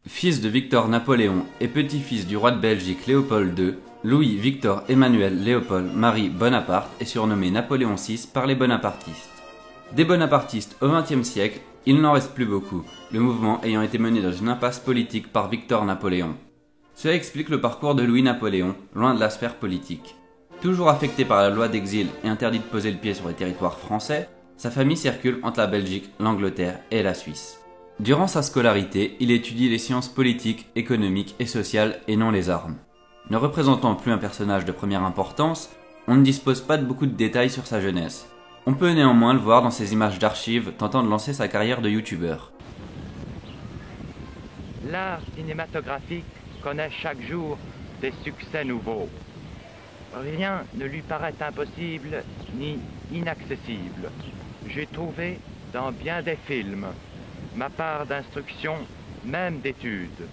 Fils de Victor Napoléon et petit-fils du roi de Belgique Léopold II, Louis-Victor Emmanuel Léopold Marie Bonaparte est surnommé Napoléon VI par les bonapartistes. Des bonapartistes au XXe siècle, il n'en reste plus beaucoup, le mouvement ayant été mené dans une impasse politique par Victor Napoléon. Cela explique le parcours de Louis-Napoléon, loin de la sphère politique. Toujours affecté par la loi d'exil et interdit de poser le pied sur les territoires français, sa famille circule entre la Belgique, l'Angleterre et la Suisse. Durant sa scolarité, il étudie les sciences politiques, économiques et sociales et non les armes. Ne représentant plus un personnage de première importance, on ne dispose pas de beaucoup de détails sur sa jeunesse. On peut néanmoins le voir dans ses images d'archives tentant de lancer sa carrière de youtubeur. L'art cinématographique connaît chaque jour des succès nouveaux. Rien ne lui paraît impossible ni inaccessible. J'ai trouvé dans bien des films ma part d'instruction, même d'études.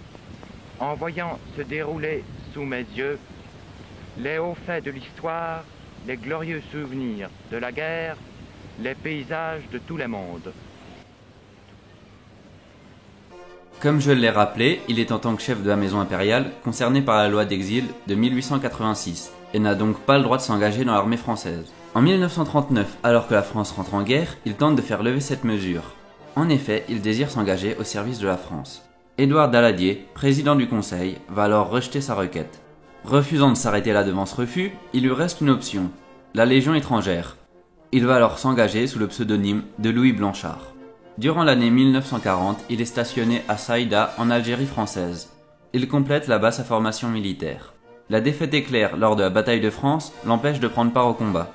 En voyant se dérouler sous mes yeux les hauts faits de l'histoire, les glorieux souvenirs de la guerre, les paysages de tous les mondes. Comme je l'ai rappelé, il est en tant que chef de la maison impériale concerné par la loi d'exil de 1886 et n'a donc pas le droit de s'engager dans l'armée française. En 1939, alors que la France rentre en guerre, il tente de faire lever cette mesure. En effet, il désire s'engager au service de la France. Édouard Daladier, président du Conseil, va alors rejeter sa requête. Refusant de s'arrêter là devant ce refus, il lui reste une option, la Légion étrangère. Il va alors s'engager sous le pseudonyme de Louis Blanchard. Durant l'année 1940, il est stationné à Saïda, en Algérie française. Il complète là-bas sa formation militaire. La défaite éclair lors de la bataille de France l'empêche de prendre part au combat.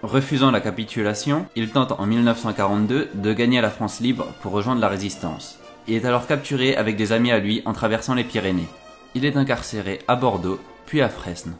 Refusant la capitulation, il tente en 1942 de gagner la France libre pour rejoindre la résistance. Il est alors capturé avec des amis à lui en traversant les Pyrénées. Il est incarcéré à Bordeaux, puis à Fresnes.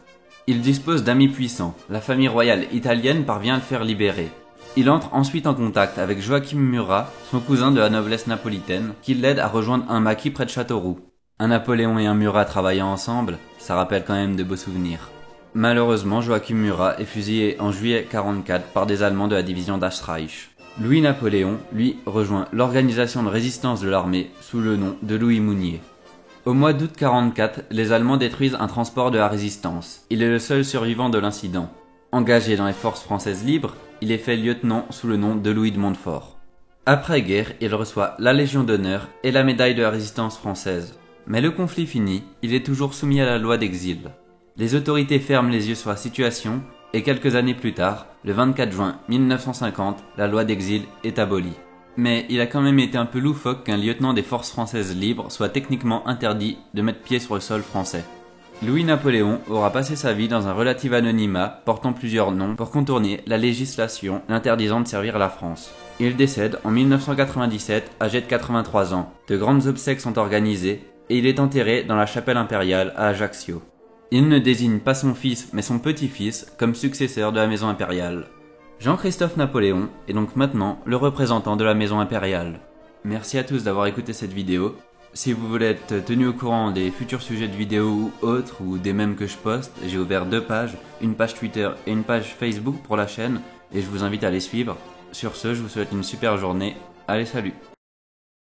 Il dispose d'amis puissants. La famille royale italienne parvient à le faire libérer. Il entre ensuite en contact avec Joachim Murat, son cousin de la noblesse napolitaine, qui l'aide à rejoindre un maquis près de Châteauroux. Un Napoléon et un Murat travaillant ensemble, ça rappelle quand même de beaux souvenirs. Malheureusement, Joachim Murat est fusillé en juillet 1944 par des Allemands de la division d'Österreich. Louis-Napoléon, lui, rejoint l'organisation de résistance de l'armée sous le nom de Louis Mounier. Au mois d'août 1944, les Allemands détruisent un transport de la résistance. Il est le seul survivant de l'incident. Engagé dans les forces françaises libres, il est fait lieutenant sous le nom de Louis de Montfort. Après-guerre, il reçoit la Légion d'honneur et la médaille de la résistance française. Mais le conflit fini, il est toujours soumis à la loi d'exil. Les autorités ferment les yeux sur la situation et quelques années plus tard, le 24 juin 1950, la loi d'exil est abolie. Mais il a quand même été un peu loufoque qu'un lieutenant des forces françaises libres soit techniquement interdit de mettre pied sur le sol français. Louis-Napoléon aura passé sa vie dans un relatif anonymat portant plusieurs noms pour contourner la législation l'interdisant de servir la France. Il décède en 1997 âgé de 83 ans. De grandes obsèques sont organisées et il est enterré dans la chapelle impériale à Ajaccio. Il ne désigne pas son fils mais son petit-fils comme successeur de la maison impériale. Jean-Christophe Napoléon est donc maintenant le représentant de la maison impériale. Merci à tous d'avoir écouté cette vidéo. Si vous voulez être tenu au courant des futurs sujets de vidéos ou autres, ou des mèmes que je poste, j'ai ouvert 2 pages, une page Twitter et une page Facebook pour la chaîne, et je vous invite à les suivre. Sur ce, je vous souhaite une super journée. Allez, salut!